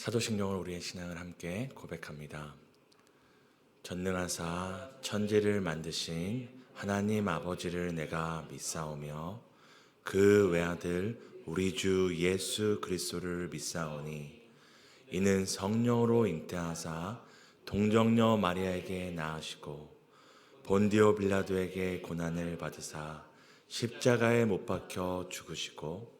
사도신경을 우리의 신앙을 함께 고백합니다. 전능하사 천지를 만드신 하나님 아버지를 내가 믿사오며 그 외아들 우리 주 예수 그리스도를 믿사오니 이는 성령으로 잉태하사 동정녀 마리아에게 낳으시고 본디오 빌라도에게 고난을 받으사 십자가에 못 박혀 죽으시고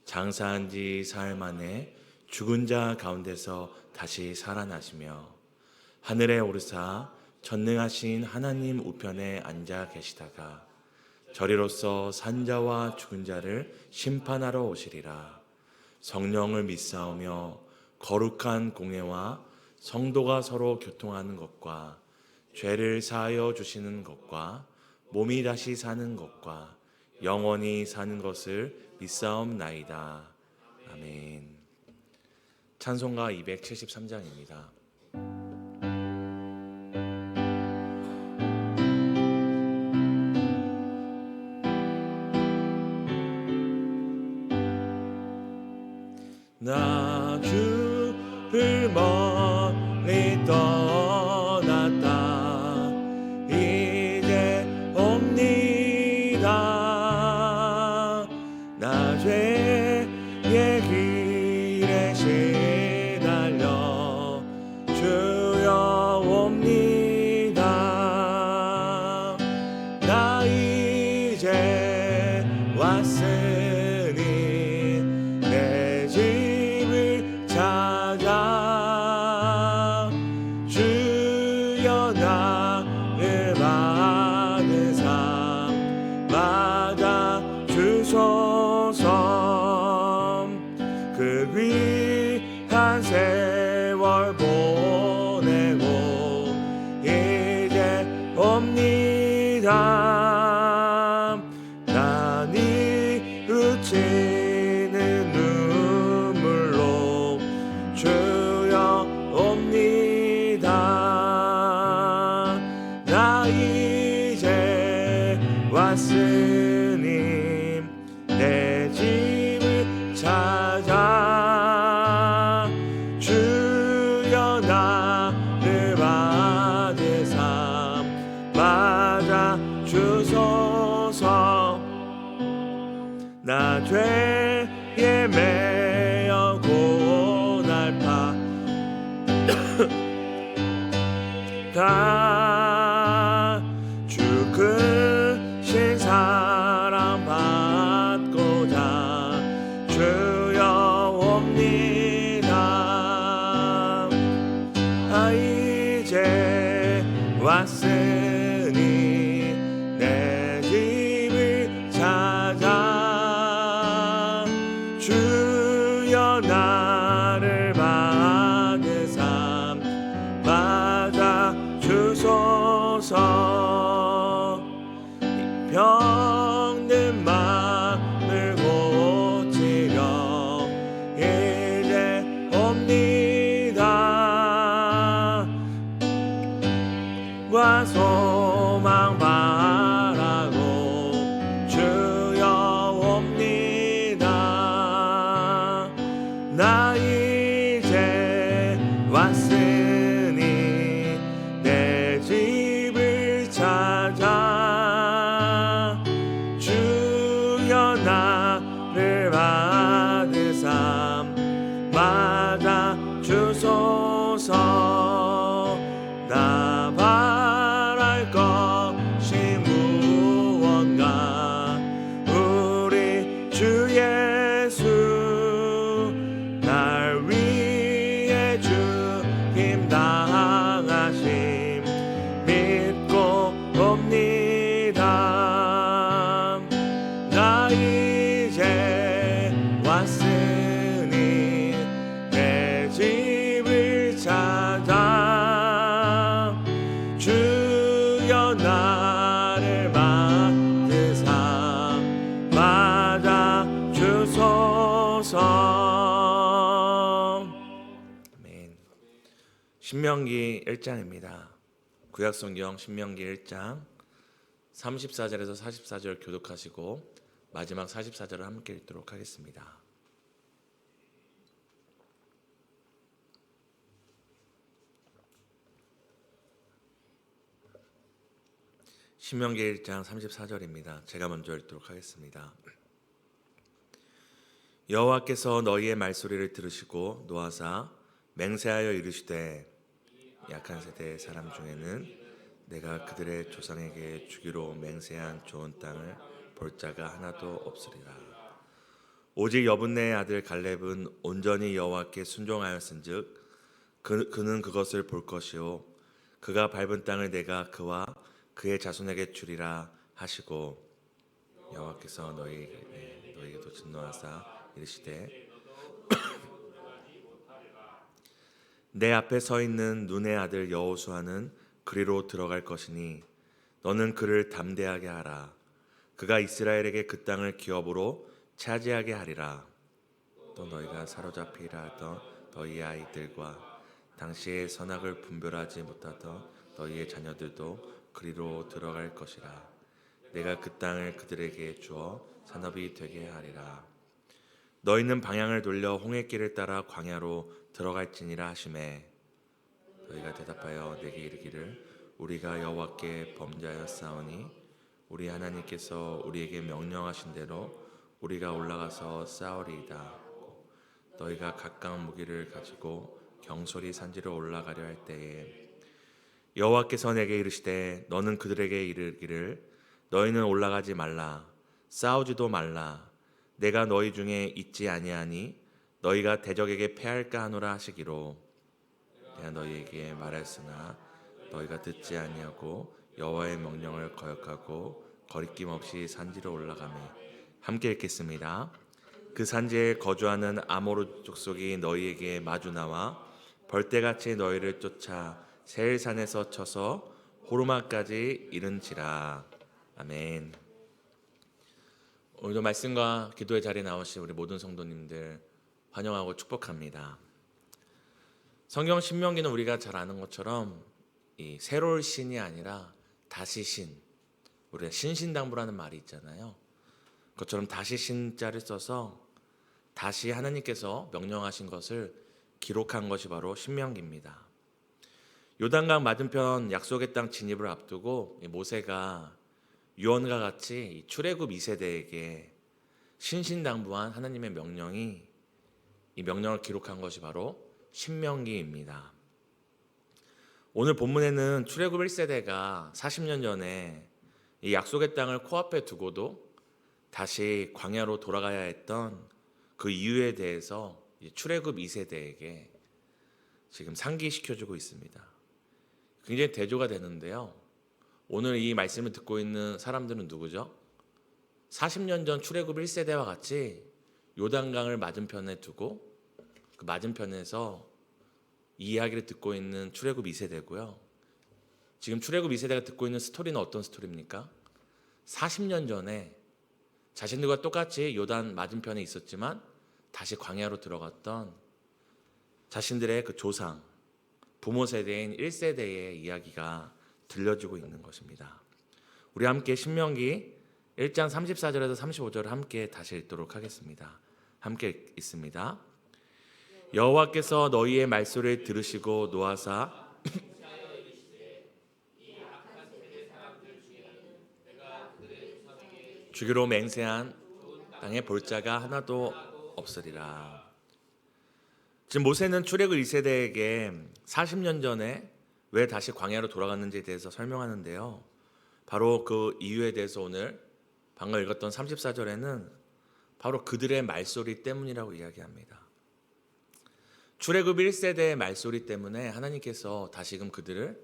장사한 지 사흘 만에 죽은 자 가운데서 다시 살아나시며 하늘에 오르사 전능하신 하나님 우편에 앉아 계시다가 저리로서 산자와 죽은 자를 심판하러 오시리라. 성령을 믿사오며 거룩한 공회와 성도가 서로 교통하는 것과 죄를 사하여 주시는 것과 몸이 다시 사는 것과 영원히 사는 것을 믿사옵나이다. 아멘. 찬송가 273장입니다. 나 주를 멀리 떠났다 이제 옵니다. 나 죄의 길에 시달려 주여 옵니다. 나 이제 왔으니 내 집을 찾아 주여 나를 받으사 맞아 주소서. 그 귀한 세월 보내고 이제 옵니다. 난 이웃치는 눈물로 주여 옵니다. 나 이제 왔으니 내 집을 찾아 주여 나를 받으사 맞아 주소서. 나 죄에 매여 고달파 다 죽으신 사랑 받고자 주여 옵니다. 아 이제 왔으니 내 집을 찾아 주여 나를 받으사 맞아 주소서. 병든 마음을 고치려 이제 옵니다. 과 소망 바라고 주여 옵니다. 나 이제 왔으니 내 집을 찾아 주여 나를 받으사 맞아 주소서. 나 바랄 것이 무언가 우리 주 예수 날 위해 죽임 당하심 믿고 옵니다. 나 이제 왔으니 내 집을 찾아 주여 나를 받으사 맞아 주소서. 아멘. 신명기 1장입니다. 구약성경 신명기 1장 34절에서 44절 교독하시고 마지막 44절을 함께 읽도록 하겠습니다. 신명기 1장 34절입니다. 제가 먼저 읽도록 하겠습니다. 여호와께서 너희의 말소리를 들으시고 노하사 맹세하여 이르시되 약한 세대의 사람 중에는 내가 그들의 조상에게 주기로 맹세한 좋은 땅을 볼 자가 하나도 없으리라. 오직 여분네의 아들 갈렙은 온전히 여호와께 순종하였은즉 그는 그것을 볼 것이요 그가 밟은 땅을 내가 그와 그의 자손에게 주리라 하시고 여호와께서 너희에게도 진노하사 이르시되 내 앞에 서 있는 눈의 아들 여호수아는 그리로 들어갈 것이니 너는 그를 담대하게 하라. 그가 이스라엘에게 그 땅을 기업으로 차지하게 하리라. 또 너희가 사로잡히라 하던 너희의 아이들과 당시의 선악을 분별하지 못하던 너희의 자녀들도 그리로 들어갈 것이라. 내가 그 땅을 그들에게 주어 산업이 되게 하리라. 너희는 방향을 돌려 홍해길을 따라 광야로 들어갈지니라 하시매 너희가 대답하여 내게 이르기를 우리가 여호와께 범죄하였사오니 우리 하나님께서 우리에게 명령하신 대로 우리가 올라가서 싸우리이다. 너희가 각각 무기를 가지고 경솔히 산지로 올라가려 할 때에 여호와께서 내게 이르시되 너는 그들에게 이르기를 너희는 올라가지 말라 싸우지도 말라 내가 너희 중에 있지 아니하니 너희가 대적에게 패할까 하노라 하시기로 내가 너희에게 말했으나 너희가 듣지 아니하고 여호와의 명령을 거역하고 거리낌 없이 산지로 올라가매 함께 읽겠습니다. 그 산지에 거주하는 아모르 족속이 너희에게 마주 나와 벌떼같이 너희를 쫓아 세일산에서 쳐서 호르마까지 이른지라. 아멘. 오늘도 말씀과 기도의 자리에 나오신 우리 모든 성도님들 환영하고 축복합니다. 성경 신명기는 우리가 잘 아는 것처럼 이 새로울 신이 아니라 다시 신, 우리가 신신당부라는 말이 있잖아요. 그것처럼 다시 신자를 써서 다시 하나님께서 명령하신 것을 기록한 것이 바로 신명기입니다. 요단강 맞은편 약속의 땅 진입을 앞두고 모세가 유언과 같이 출애굽 2세대에게 신신당부한 하나님의 명령이 이 명령을 기록한 것이 바로 신명기입니다. 오늘 본문에는 출애굽 1세대가 40년 전에 이 약속의 땅을 코앞에 두고도 다시 광야로 돌아가야 했던 그 이유에 대해서 출애굽 2세대에게 지금 상기시켜주고 있습니다. 굉장히 대조가 되는데요. 오늘 이 말씀을 듣고 있는 사람들은 누구죠? 40년 전 출애굽 1세대와 같이 요단강을 맞은편에 두고 그 맞은편에서 이 이야기를 듣고 있는 출애굽 2세대고요. 지금 출애굽 2세대가 듣고 있는 스토리는 어떤 스토리입니까? 40년 전에 자신들과 똑같이 요단 맞은편에 있었지만 다시 광야로 들어갔던 자신들의 그 조상, 부모 세대인 1세대의 이야기가 들려주고 있는 것입니다. 우리 함께 신명기 1장 34절에서 35절을 함께 다시 읽도록 하겠습니다. 함께 읽습니다. 여호와께서 너희의 말소리를 들으시고 노하사 주기로 맹세한 땅에 볼 자가 하나도 없으리라. 지금 모세는 출애굽 1세대에게 40년 전에 왜 다시 광야로 돌아갔는지에 대해서 설명하는데요. 바로 그 이유에 대해서 오늘 방금 읽었던 34절에는 바로 그들의 말소리 때문이라고 이야기합니다. 출애굽 1세대의 말소리 때문에 하나님께서 다시금 그들을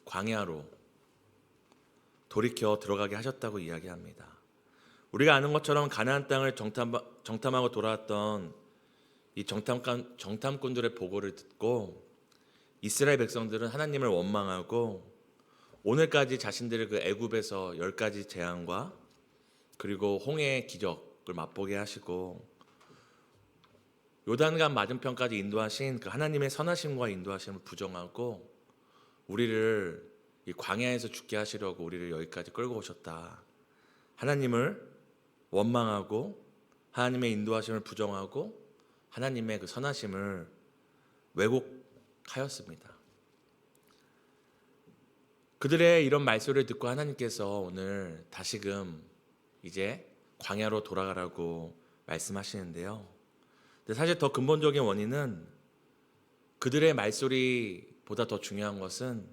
광야로 돌이켜 들어가게 하셨다고 이야기합니다. 우리가 아는 것처럼 가나안 땅을 정탐하고 돌아왔던 이 정탐꾼들의 보고를 듣고 이스라엘 백성들은 하나님을 원망하고 오늘까지 자신들의 그 애굽에서 10가지 재앙과 그리고 홍해의 기적을 맛보게 하시고 요단강 맞은편까지 인도하신 그 하나님의 선하심과 인도하심을 부정하고 우리를 이 광야에서 죽게 하시려고 우리를 여기까지 끌고 오셨다. 하나님을 원망하고 하나님의 인도하심을 부정하고 하나님의 그 선하심을 왜곡하였습니다. 그들의 이런 말소리를 듣고 하나님께서 오늘 다시금 이제 광야로 돌아가라고 말씀하시는데요. 근데 사실 더 근본적인 원인은 그들의 말소리보다 더 중요한 것은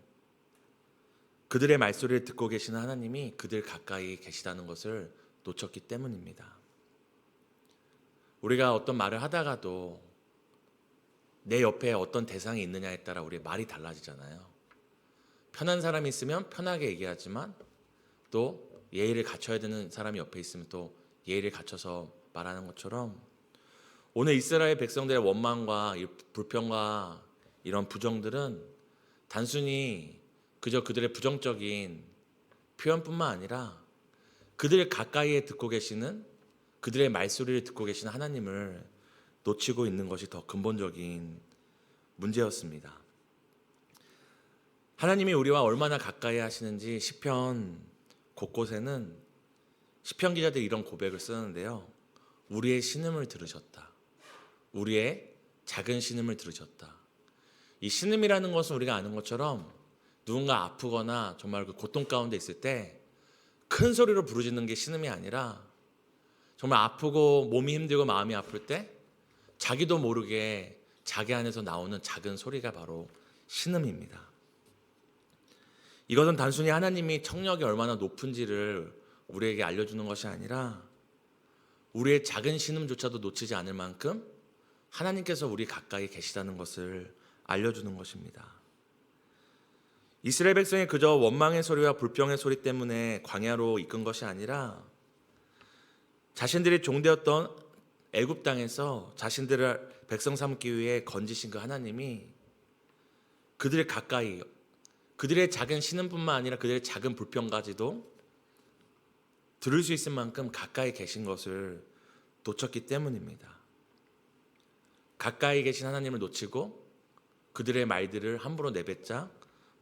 그들의 말소리를 듣고 계시는 하나님이 그들 가까이 계시다는 것을 놓쳤기 때문입니다. 우리가 어떤 말을 하다가도 내 옆에 어떤 대상이 있느냐에 따라 우리의 말이 달라지잖아요. 편한 사람이 있으면 편하게 얘기하지만 또 예의를 갖춰야 되는 사람이 옆에 있으면 또 예의를 갖춰서 말하는 것처럼 오늘 이스라엘 백성들의 원망과 불평과 이런 부정들은 단순히 그저 그들의 부정적인 표현뿐만 아니라 그들 가까이에 듣고 계시는 그들의 말소리를 듣고 계시는 하나님을 놓치고 있는 것이 더 근본적인 문제였습니다. 하나님이 우리와 얼마나 가까이 하시는지 시편 곳곳에는 시편 기자들이 이런 고백을 쓰는데요. 우리의 신음을 들으셨다. 우리의 작은 신음을 들으셨다. 이 신음이라는 것은 우리가 아는 것처럼 누군가 아프거나 정말 그 고통 가운데 있을 때 큰 소리로 부르짖는 게 신음이 아니라 정말 아프고 몸이 힘들고 마음이 아플 때 자기도 모르게 자기 안에서 나오는 작은 소리가 바로 신음입니다. 이것은 단순히 하나님이 청력이 얼마나 높은지를 우리에게 알려주는 것이 아니라 우리의 작은 신음조차도 놓치지 않을 만큼 하나님께서 우리 가까이 계시다는 것을 알려주는 것입니다. 이스라엘 백성이 그저 원망의 소리와 불평의 소리 때문에 광야로 이끈 것이 아니라 자신들이 종되었던 애굽 땅에서 자신들을 백성 삼기 위해 건지신 그 하나님이 그들을 가까이 그들의 작은 신음뿐만 아니라 그들의 작은 불평까지도 들을 수 있을 만큼 가까이 계신 것을 놓쳤기 때문입니다. 가까이 계신 하나님을 놓치고 그들의 말들을 함부로 내뱉자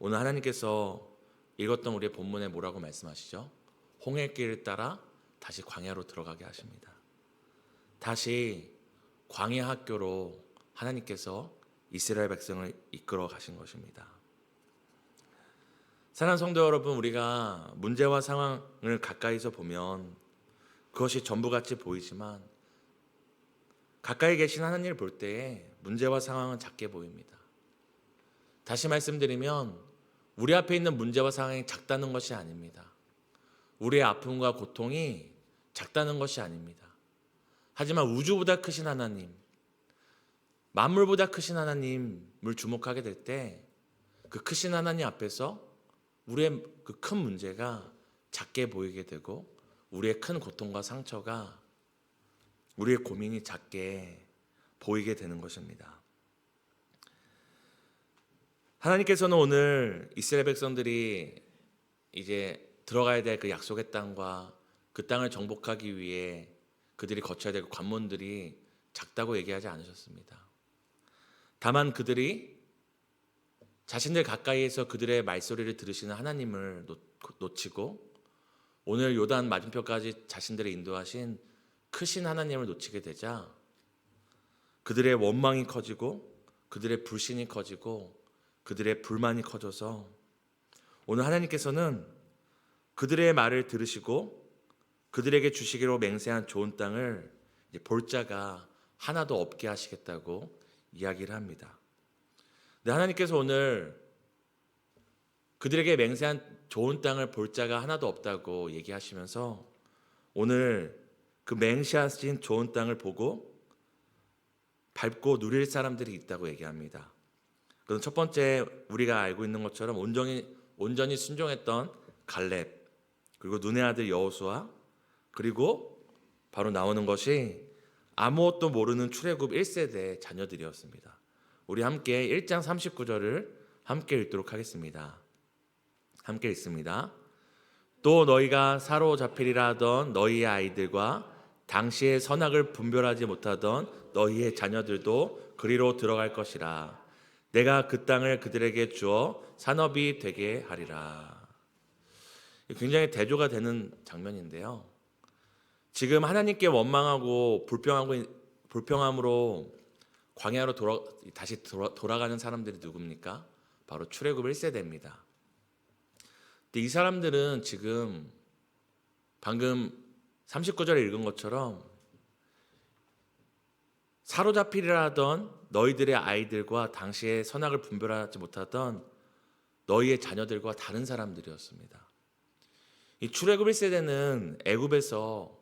오늘 하나님께서 읽었던 우리의 본문에 뭐라고 말씀하시죠? 홍해길을 따라 다시 광야로 들어가게 하십니다. 다시 광야 학교로 하나님께서 이스라엘 백성을 이끌어 가신 것입니다. 사랑하는 성도 여러분, 우리가 문제와 상황을 가까이서 보면 그것이 전부같이 보이지만 가까이 계신 하나님을 볼 때에 문제와 상황은 작게 보입니다. 다시 말씀드리면 우리 앞에 있는 문제와 상황이 작다는 것이 아닙니다. 우리의 아픔과 고통이 작다는 것이 아닙니다. 하지만 우주보다 크신 하나님, 만물보다 크신 하나님을 주목하게 될 때 그 크신 하나님 앞에서 우리의 그 큰 문제가 작게 보이게 되고 우리의 큰 고통과 상처가 우리의 고민이 작게 보이게 되는 것입니다. 하나님께서는 오늘 이스라엘 백성들이 이제 들어가야 될 그 약속의 땅과 그 땅을 정복하기 위해 그들이 거쳐야 될 관문들이 작다고 얘기하지 않으셨습니다. 다만 그들이 자신들 가까이에서 그들의 말소리를 들으시는 하나님을 놓치고 오늘 요단 맞은편까지 자신들을 인도하신 크신 하나님을 놓치게 되자 그들의 원망이 커지고 그들의 불신이 커지고 그들의 불만이 커져서 오늘 하나님께서는 그들의 말을 들으시고 그들에게 주시기로 맹세한 좋은 땅을 볼 자가 하나도 없게 하시겠다고 이야기를 합니다. 근데 하나님께서 오늘 그들에게 맹세한 좋은 땅을 볼 자가 하나도 없다고 얘기하시면서 오늘 그 맹세하신 좋은 땅을 보고 밟고 누릴 사람들이 있다고 얘기합니다. 그건 첫 번째 우리가 알고 있는 것처럼 온전히 순종했던 갈렙, 그리고 눈의 아들 여호수아, 그리고 바로 나오는 것이 아무것도 모르는 출애굽 1세대 자녀들이었습니다. 우리 함께 1장 39절을 함께 읽도록 하겠습니다. 함께 읽습니다. 또 너희가 사로잡히리라 하던 너희의 아이들과 당시의 선악을 분별하지 못하던 너희의 자녀들도 그리로 들어갈 것이라. 내가 그 땅을 그들에게 주어 산업이 되게 하리라. 굉장히 대조가 되는 장면인데요. 지금 하나님께 원망하고 불평함으로 광야로 다시 돌아가는 사람들이 누굽니까? 바로 출애굽 1세대입니다. 근데 이 사람들은 지금 방금 39절에 읽은 것처럼 사로잡히리라 하던 너희들의 아이들과 당시에 선악을 분별하지 못하던 너희의 자녀들과 다른 사람들이었습니다. 이 출애굽 1세대는 애굽에서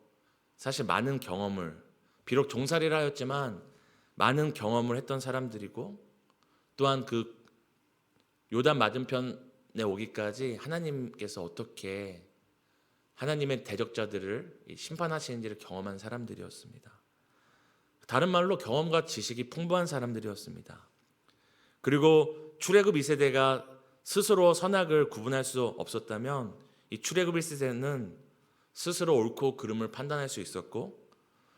사실 많은 경험을, 비록 종살이라 하였지만 많은 경험을 했던 사람들이고, 또한 그 요단 맞은편에 오기까지 하나님께서 어떻게 하나님의 대적자들을 심판하시는지를 경험한 사람들이었습니다. 다른 말로 경험과 지식이 풍부한 사람들이었습니다. 그리고 출애굽 2세대가 스스로 선악을 구분할 수 없었다면 이 출애굽 1세대는 스스로 옳고 그름을 판단할 수 있었고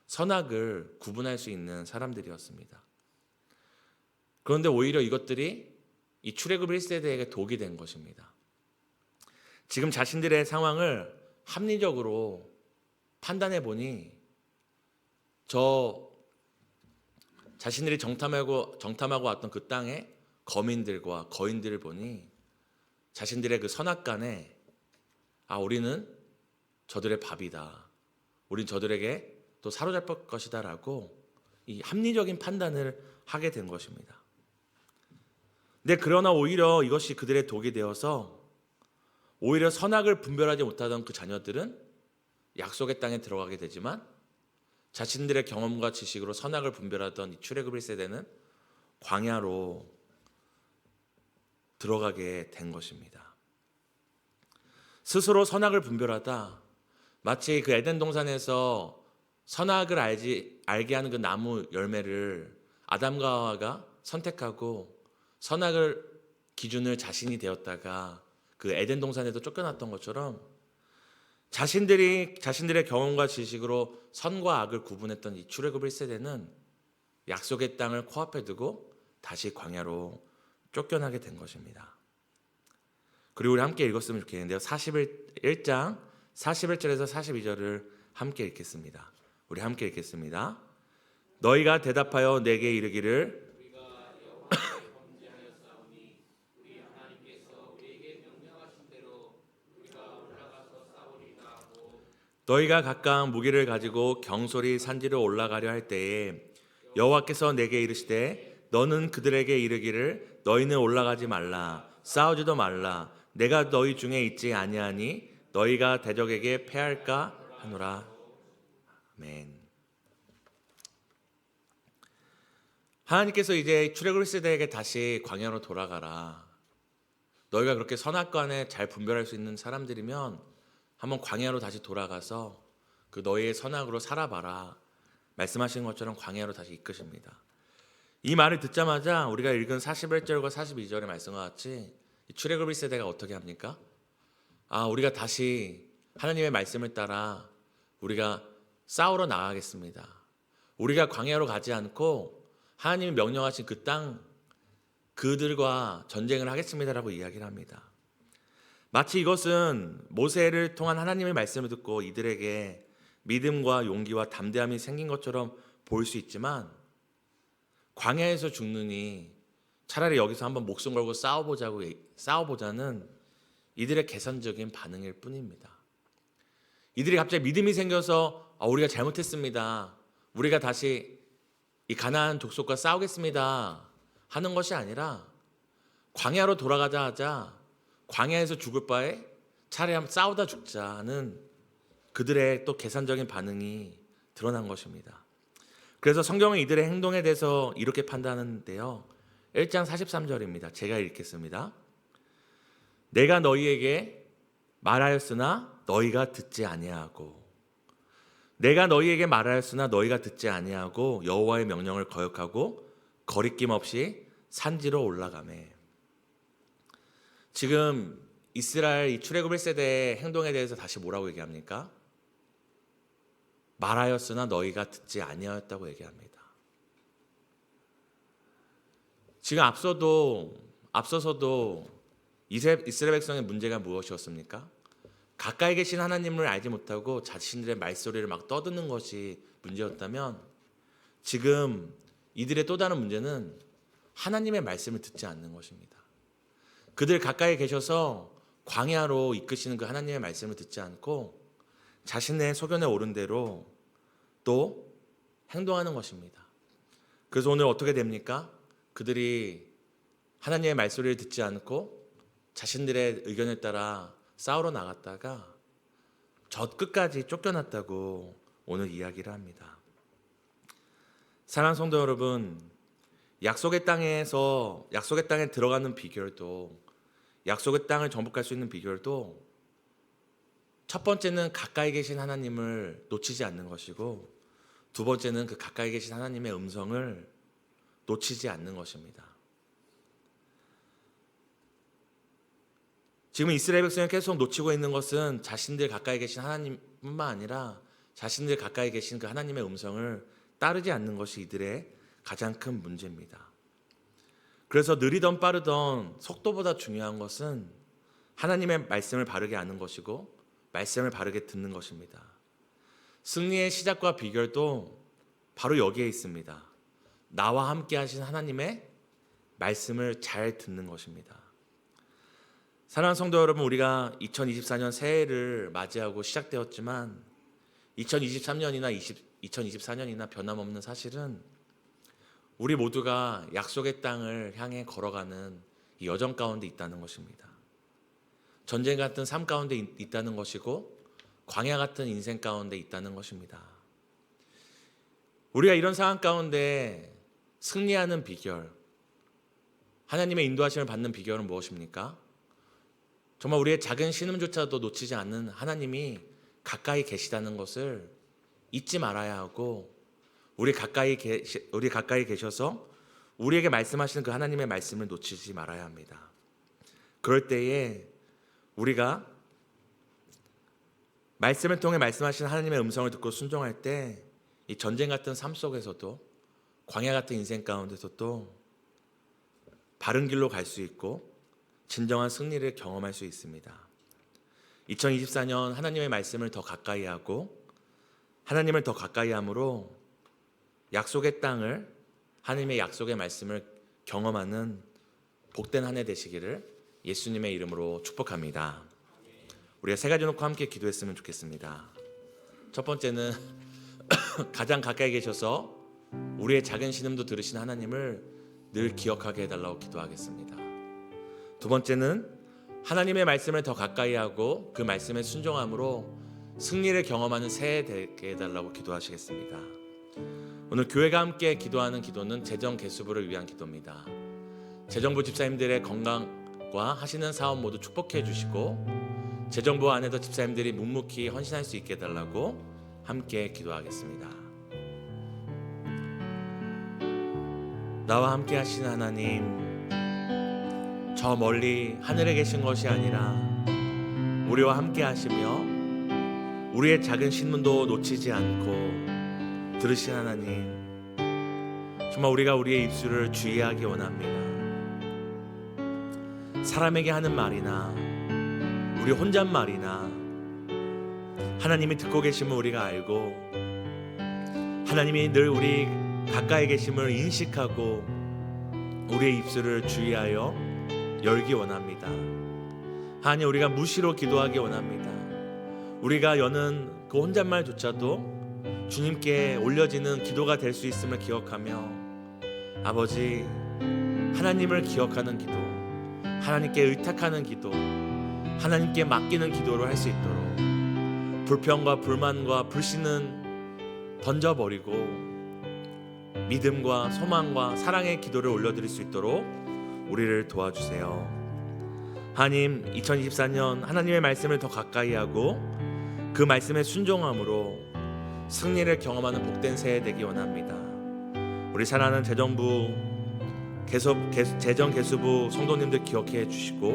선악을 구분할 수 있는 사람들이었습니다. 그런데 오히려 이것들이 이 출애굽 1세대에게 독이 된 것입니다. 지금 자신들의 상황을 합리적으로 판단해 보니 자신들이 정탐하고 왔던 그 땅의 거민들과 거인들을 보니 자신들의 그 선악간에 우리는 저들의 밥이다. 우린 저들에게 또 사로잡힐 것이다 라고 이 합리적인 판단을 하게 된 것입니다. 근데 그러나 오히려 이것이 그들의 독이 되어서 오히려 선악을 분별하지 못하던 그 자녀들은 약속의 땅에 들어가게 되지만 자신들의 경험과 지식으로 선악을 분별하던 이 출애굽 1세대는 광야로 들어가게 된 것입니다. 스스로 선악을 분별하다 마치 그 에덴 동산에서 선악을 알게 하는 그 나무 열매를 아담과 하와가 선택하고 선악을 기준을 자신이 되었다가 그 에덴 동산에도 쫓겨났던 것처럼 자신들의 경험과 지식으로 선과 악을 구분했던 이 출애굽 1세대는 약속의 땅을 코앞에 두고 다시 광야로 쫓겨나게 된 것입니다. 그리고 우리 함께 읽었으면 좋겠는데요. 1장 41절에서 42절을 함께 읽겠습니다. 우리 함께 읽겠습니다. 너희가 대답하여 내게 이르기를 너희가 각각 무기를 가지고 경솔히 산지로 올라가려 할 때에 여호와께서 내게 이르시되 너는 그들에게 이르기를 너희는 올라가지 말라 싸우지도 말라 내가 너희 중에 있지 아니하니 너희가 대적에게 패할까 하노라. 아멘. 하나님께서 이제 출애굽 세대에게 다시 광야로 돌아가라. 너희가 그렇게 선악간에 잘 분별할 수 있는 사람들이면 한번 광야로 다시 돌아가서 그 너희의 선악으로 살아봐라. 말씀하신 것처럼 광야로 다시 이끄십니다. 이 말을 듣자마자 우리가 읽은 41절과 42절의 말씀과 같이 출애굽 1세대가 어떻게 합니까? 우리가 다시 하나님의 말씀을 따라 우리가 싸우러 나가겠습니다. 우리가 광야로 가지 않고 하나님이 명령하신 그 땅 그들과 전쟁을 하겠습니다라고 이야기를 합니다. 마치 이것은 모세를 통한 하나님의 말씀을 듣고 이들에게 믿음과 용기와 담대함이 생긴 것처럼 보일 수 있지만 광야에서 죽느니 차라리 여기서 한번 목숨 걸고 싸워보자는 이들의 계산적인 반응일 뿐입니다. 이들이 갑자기 믿음이 생겨서 우리가 잘못했습니다. 우리가 다시 이 가나안 족속과 싸우겠습니다 하는 것이 아니라 광야로 돌아가자 하자 광야에서 죽을 바에 차라리 한번 싸우다 죽자는 그들의 또 계산적인 반응이 드러난 것입니다. 그래서 성경은 이들의 행동에 대해서 이렇게 판단하는데요. 1장 43절입니다. 제가 읽겠습니다. 내가 너희에게 말하였으나 너희가 듣지 아니하고 내가 너희에게 말하였으나 너희가 듣지 아니하고 여호와의 명령을 거역하고 거리낌 없이 산지로 올라가매. 지금 이스라엘 이 출애굽 1세대의 행동에 대해서 다시 뭐라고 얘기합니까? 말하였으나 너희가 듣지 아니하였다고 얘기합니다. 지금 앞서서도 이스라엘 백성의 문제가 무엇이었습니까? 가까이 계신 하나님을 알지 못하고 자신들의 말소리를 막 떠드는 것이 문제였다면 지금 이들의 또 다른 문제는 하나님의 말씀을 듣지 않는 것입니다. 그들 가까이 계셔서 광야로 이끄시는 그 하나님의 말씀을 듣지 않고 자신의 소견에 오른 대로 또 행동하는 것입니다. 그래서 오늘 어떻게 됩니까? 그들이 하나님의 말소리를 듣지 않고 자신들의 의견에 따라 싸우러 나갔다가 저 끝까지 쫓겨났다고 오늘 이야기를 합니다. 사랑하는 성도 여러분, 약속의 땅에 들어가는 비결도, 약속의 땅을 정복할 수 있는 비결도 첫 번째는 가까이 계신 하나님을 놓치지 않는 것이고, 두 번째는 그 가까이 계신 하나님의 음성을 놓치지 않는 것입니다. 지금 이스라엘 백성이 계속 놓치고 있는 것은 자신들 가까이 계신 하나님뿐만 아니라 자신들 가까이 계신 그 하나님의 음성을 따르지 않는 것이 이들의 가장 큰 문제입니다. 그래서 느리던 빠르던 속도보다 중요한 것은 하나님의 말씀을 바르게 아는 것이고 말씀을 바르게 듣는 것입니다. 승리의 시작과 비결도 바로 여기에 있습니다. 나와 함께 하신 하나님의 말씀을 잘 듣는 것입니다. 사랑하는 성도 여러분, 우리가 2024년 새해를 맞이하고 시작되었지만 2023년이나 2024년이나 변함없는 사실은 우리 모두가 약속의 땅을 향해 걸어가는 이 여정 가운데 있다는 것입니다. 전쟁 같은 삶 가운데 있다는 것이고 광야 같은 인생 가운데 있다는 것입니다. 우리가 이런 상황 가운데 승리하는 비결, 하나님의 인도하심을 받는 비결은 무엇입니까? 정말 우리의 작은 신음조차도 놓치지 않는 하나님이 가까이 계시다는 것을 잊지 말아야 하고, 우리 가까이 계셔서 우리에게 말씀하시는 그 하나님의 말씀을 놓치지 말아야 합니다. 그럴 때에 우리가 말씀을 통해 말씀하시는 하나님의 음성을 듣고 순종할 때 이 전쟁 같은 삶 속에서도, 광야 같은 인생 가운데서도 바른 길로 갈 수 있고 진정한 승리를 경험할 수 있습니다. 2024년 하나님의 말씀을 더 가까이 하고 하나님을 더 가까이 함으로 약속의 땅을, 하나님의 약속의 말씀을 경험하는 복된 한 해 되시기를 예수님의 이름으로 축복합니다. 우리가 세 가지 놓고 함께 기도했으면 좋겠습니다. 첫 번째는 가장 가까이 계셔서 우리의 작은 신음도 들으신 하나님을 늘 기억하게 해달라고 기도하겠습니다. 두 번째는 하나님의 말씀을 더 가까이 하고 그 말씀에 순종함으로 승리를 경험하는 새해 되게 해달라고 기도하시겠습니다. 오늘 교회가 함께 기도하는 기도는 재정개수부를 위한 기도입니다. 재정부 집사님들의 건강과 하시는 사업 모두 축복해 주시고 재정부 안에도 집사님들이 묵묵히 헌신할 수 있게 해달라고 함께 기도하겠습니다. 나와 함께 하시는 하나님, 저 멀리 하늘에 계신 것이 아니라 우리와 함께 하시며 우리의 작은 신문도 놓치지 않고 들으신 하나님, 정말 우리가 우리의 입술을 주의하기 원합니다. 사람에게 하는 말이나 우리 혼잣말이나 하나님이 듣고 계심을 우리가 알고 하나님이 늘 우리 가까이 계심을 인식하고 우리의 입술을 주의하여 열기 원합니다. 하나님, 우리가 무시로 기도하기 원합니다. 우리가 여는 그 혼잣말조차도 주님께 올려지는 기도가 될 수 있음을 기억하며 아버지, 하나님을 기억하는 기도, 하나님께 의탁하는 기도, 하나님께 맡기는 기도를 할 수 있도록 불평과 불만과 불신은 던져버리고 믿음과 소망과 사랑의 기도를 올려드릴 수 있도록 우리를 도와주세요. 하나님, 2024년 하나님의 말씀을 더 가까이 하고 그 말씀에 순종함으로 승리를 경험하는 복된 새해 되기 원합니다. 우리 사랑하는 재정개수부 성도님들 기억해 주시고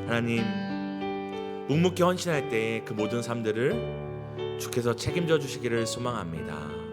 하나님, 묵묵히 헌신할 때의 그 모든 삶들을 주께서 책임져 주시기를 소망합니다.